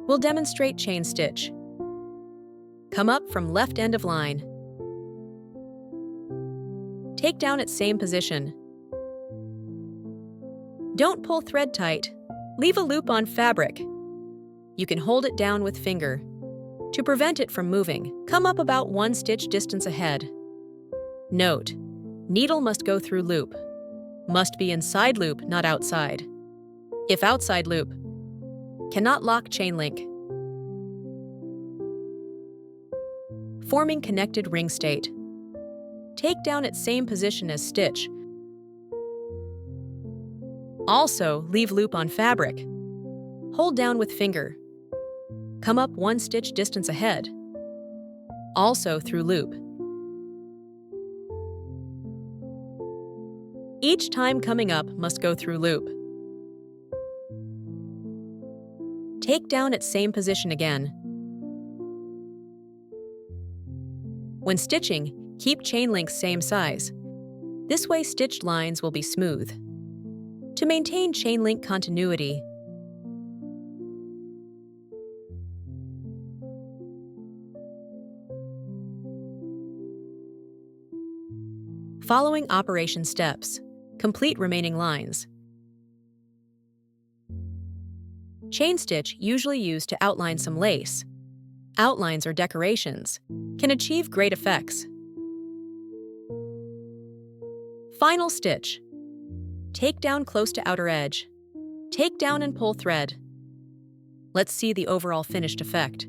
We'll demonstrate chain stitch. Come up from left end of line. Take down at same position. Don't pull thread tight. Leave a loop on fabric. You can hold it down with finger. To prevent it from moving, come up about 1 stitch distance ahead. Note: needle must go through loop. Must be inside loop, not outside. If outside loop, cannot lock chain link. Forming connected ring state. Take down at same position as stitch. Also, leave loop on fabric. Hold down with finger. Come up 1 stitch distance ahead. Also through loop. Each time coming up must go through loop. Take down at same position again. When stitching, keep chain links same size. This way stitched lines will be smooth. To maintain chain link continuity, following operation steps, complete remaining lines. Chain stitch, usually used to outline some lace, outlines or decorations, can achieve great effects. Final stitch. Take down close to outer edge. Take down and pull thread. Let's see the overall finished effect.